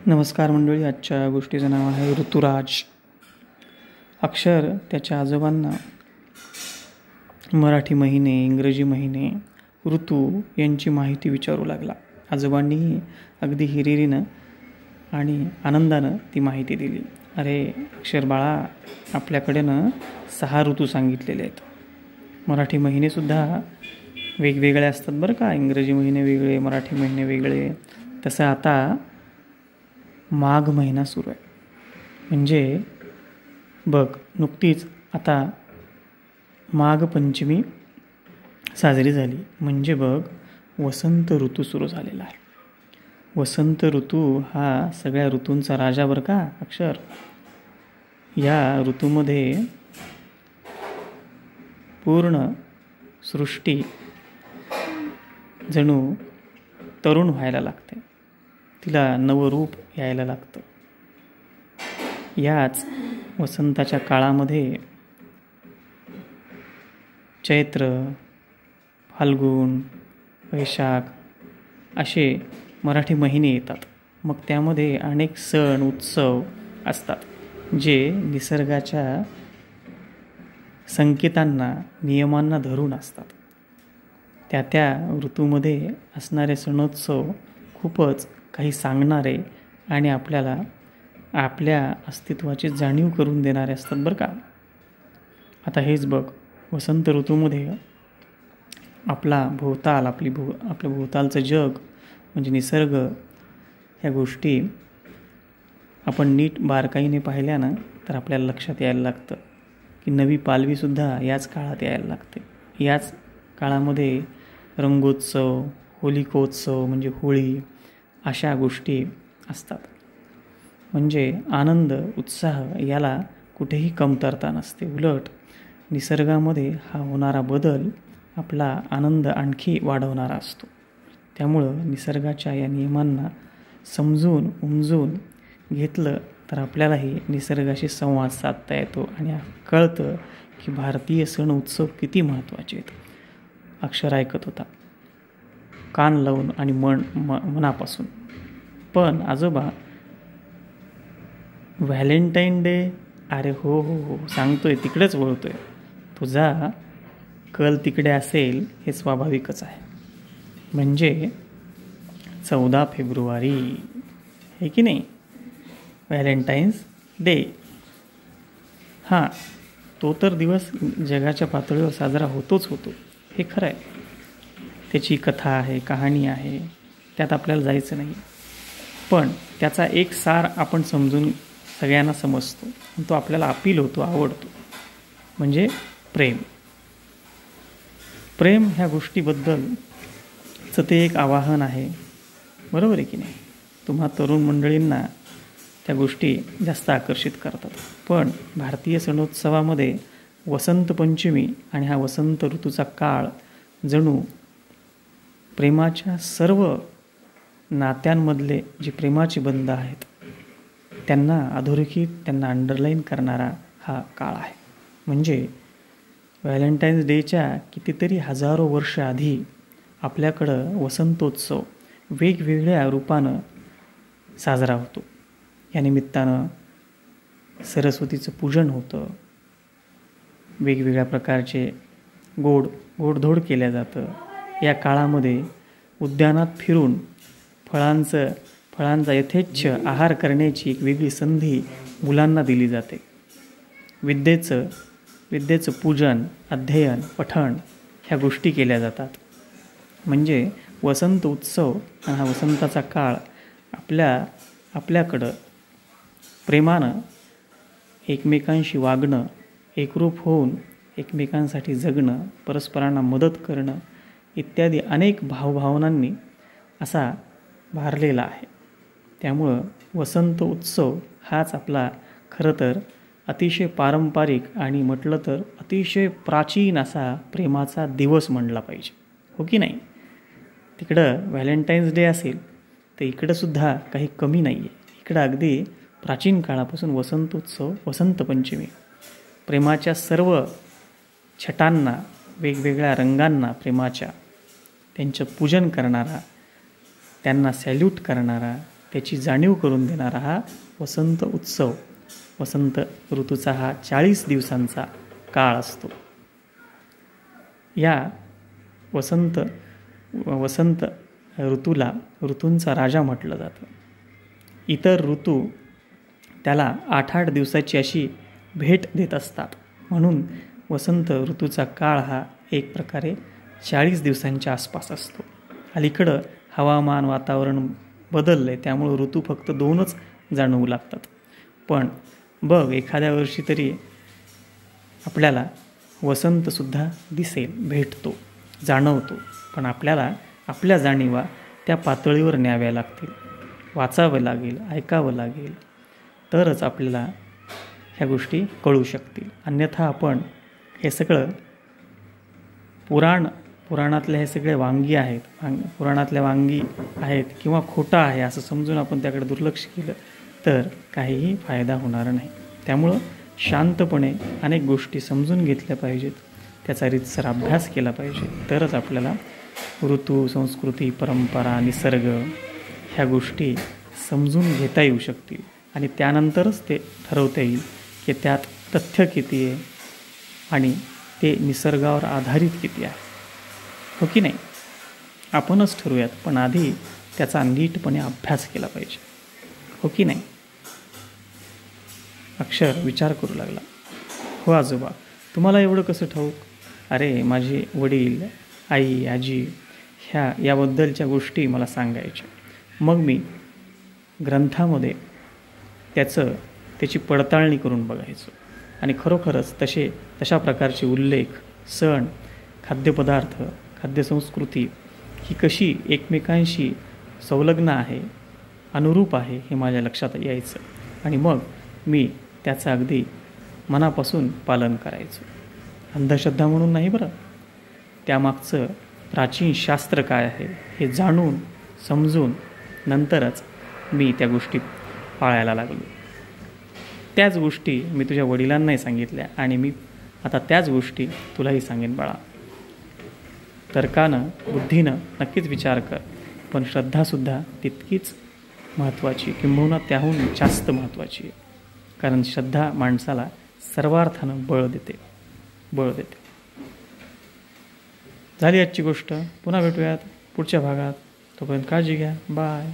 नमस्कार मंडळी. आजच्या गोष्टीचं नाव आहे ऋतुराज. अक्षर त्याच्या आजोबांना मराठी महिने, इंग्रजी महिने, ऋतू यांची माहिती विचारू लागला. आजोबांनीही अगदी हिरिरीनं आणि आनंदानं ती माहिती दिली. अरे अक्षर बाळा, आपल्याकडे 6 ऋतू सांगितलेले आहेत. मराठी महिनेसुद्धा वेगवेगळे असतात बरं का. इंग्रजी महिने वेगळे, मराठी महिने वेगळे. तसं आता माघ महिना सुरू आहे. म्हणजे बघ, नुकतीच आता माघ पंचमी साजरी झाली. म्हणजे बघ, वसंत ऋतू सुरू झालेला आहे. वसंत ऋतू हा सगळ्या ऋतूंचा राजा बरं का अक्षर. या ऋतूमध्ये पूर्ण सृष्टी जणू तरुण व्हायला लागते. तिला नवरूप यायला लागतं. याच वसंताच्या काळामध्ये चैत्र, फाल्गुन, वैशाख असे मराठी महिने येतात. मग त्यामध्ये अनेक सण उत्सव असतात जे निसर्गाच्या संकेतांना, नियमांना धरून असतात. त्या ऋतूमध्ये असणारे सणोत्सव खूपच काही सांगणारे आणि आपल्याला आपल्या अस्तित्वाची जाणीव करून देणारे असतात बरं का. आता हेच बघ, वसंत ऋतूमध्ये आपला भोवताल, आपलं भोवतालचं जग म्हणजे निसर्ग, ह्या गोष्टी आपण नीट बारकाईने पाहिल्या ना तर आपल्याला लक्षात यायला लागतं की नवी पालवीसुद्धा याच काळात यायला लागते. याच काळामध्ये रंगोत्सव, होलिकोत्सव म्हणजे होळी अशा गोष्टी असतात. म्हणजे आनंद, उत्साह याला कुठेही कमतरता नसते. उलट निसर्गामध्ये हा होणारा बदल आपला आनंद आणखी वाढवणारा असतो. त्यामुळं निसर्गाच्या या नियमांना समजून उमजून घेतलं तर आपल्यालाही निसर्गाशी संवाद साधता येतो आणि कळतं की भारतीय सण उत्सव किती महत्त्वाचे आहेत. अक्षर ऐकत होता कान लावून आणि मनापासून. पण आजोबा, व्हॅलेंटाईन डे? अरे हो हो हो सांगतोय, तिकडेच वळतोय. तुझा कल तिकडे असेल हे स्वाभाविकच आहे. म्हणजे 14 फेब्रुवारी हे की नाही, व्हॅलेंटाईन्स डे. हां, तो तर दिवस जगाच्या पातळीवर साजरा होतोच होतो, हे खरं आहे. त्याची कथा आहे, कहाणी आहे, त्यात आपल्याला जायचं नाही. पण त्याचा एक सार आपण समजून सगळ्यांना समजतो, तो आपल्याला अपील होतो, आवडतो. म्हणजे प्रेम. प्रेम ह्या गोष्टीबद्दलचं ते एक आवाहन आहे, बरोबर आहे की नाही. तुम्हा तरुण मंडळींना त्या गोष्टी जास्त आकर्षित करतात. पण भारतीय सणोत्सवामध्ये वसंत पंचमी आणि हा वसंत ऋतूचा काळ जणू प्रेमाच्या सर्व नात्यांमधले जे प्रेमाचे बंध आहेत त्यांना अधोरेखित, त्यांना अंडरलाईन करणारा हा काळ आहे. म्हणजे व्हॅलेंटाईन्स डेच्या कितीतरी हजारो वर्ष आधी आपल्याकडं वसंतोत्सव वेगवेगळ्या रूपानं साजरा होतो. या निमित्तानं सरस्वतीचं पूजन होतं. वेगवेगळ्या प्रकारचे गोडधोड केल्या जातं. या काळामध्ये उद्यानात फिरून फळांचा यथेच्छ आहार करण्याची एक वेगळी संधी मुलांना दिली जाते. विद्येचं पूजन, अध्ययन, पठण ह्या गोष्टी केल्या जातात. म्हणजे वसंत उत्सव आणि हा वसंताचा काळ आपल्याकडं प्रेमानं एकमेकांशी वागणं, एकरूप होऊन एकमेकांसाठी जगणं, परस्परांना मदत करणं इत्यादी अनेक भावभावनांनी असा भारलेला आहे. त्यामुळं वसंत उत्सव हाच आपला खरं तर अतिशय पारंपरिक आणि म्हटलं तर अतिशय प्राचीन असा प्रेमाचा दिवस म्हणला पाहिजे, हो की नाही. तिकडं व्हॅलेंटाईन्स डे असेल तर इकडंसुद्धा काही कमी नाही आहे. इकडं अगदी प्राचीन काळापासून वसंतोत्सव, वसंत पंचमी प्रेमाच्या सर्व छटांना, वेगवेगळ्या रंगांना प्रेमाच्या त्यांचं पूजन करणारा, त्यांना सॅल्यूट करणारा, त्याची जाणीव करून देणारा हा वसंत उत्सव, वसंत ऋतूचा हा 40 दिवसांचा काळ असतो. या वसंत ऋतूला ऋतूंचा राजा म्हटलं जातं. इतर ऋतू त्याला 8-8 दिवसाची अशी भेट देत असतात. म्हणून वसंत ऋतूचा काळ हा एक प्रकारे 40 दिवसांच्या आसपास असतो. अलीकडं हवामान वातावरण बदललं आहे, त्यामुळं ऋतू फक्त 2च जाणवू लागतात. पण बघ, एखाद्या वर्षी तरी आपल्याला वसंतसुद्धा दिसेल, भेटतो, जाणवतो. पण आपल्याला आपल्या जाणीवा त्या पातळीवर न्याव्या लागतील, वाचावं लागेल, ऐकावं लागेल, तरच आपल्याला ह्या गोष्टी कळू शकतील. अन्यथा आपण हे सगळं पुराणातले हे सगळे वांगी आहेत, पुराणातल्या वांगी आहेत किंवा खोटं आहे असं समजून आपण त्याकडे दुर्लक्ष केलं तर काहीही फायदा होणार नाही. त्यामुळं शांतपणे अनेक गोष्टी समजून घेतल्या पाहिजेत, त्याचा रीतसर अभ्यास केला पाहिजे, तरच आपल्याला ऋतू, संस्कृती, परंपरा, निसर्ग ह्या गोष्टी समजून घेता येऊ शकतील. आणि त्यानंतरच ते ठरवता येईल की त्यात तथ्य किती आहे आणि ते निसर्गावर आधारित किती आहे, हो की नाही. आपणच ठरवूयात, पण आधी त्याचा नीटपणे अभ्यास केला पाहिजे, हो की नाही. अक्षर विचार करू लागला, हो आजोबा, तुम्हाला एवढं कसं ठाऊक? अरे, माझे वडील, आई, आजी याबद्दलच्या गोष्टी मला सांगायच्या. मग मी ग्रंथामध्ये त्याची पडताळणी करून बघायचो आणि खरोखरच तशा प्रकारचे उल्लेख, सण, खाद्यपदार्थ, खाद्यसंस्कृती ही कशी एकमेकांशी संलग्न आहे, अनुरूप आहे, हे माझ्या लक्षात यायचं. आणि मग मी त्याचं अगदी मनापासून पालन करायचो. अंधश्रद्धा म्हणून नाही बरं, त्यामागचं प्राचीन शास्त्र काय आहे हे जाणून समजून नंतरच मी त्या गोष्टी पाळायला लागलो. त्याच गोष्टी मी तुझ्या वडिलांनाही सांगितल्या आणि मी आता त्याच गोष्टी तुलाही सांगेन बाळा. तर्कानं, बुद्धीनं नक्कीच विचार कर, पण श्रद्धासुद्धा तितकीच महत्त्वाची, किंबहुना त्याहून जास्त महत्त्वाची आहे. कारण श्रद्धा माणसाला सर्वार्थानं बळ देते. झाली आजची गोष्ट. पुन्हा भेटूयात पुढच्या भागात. तोपर्यंत काळजी घ्या. बाय.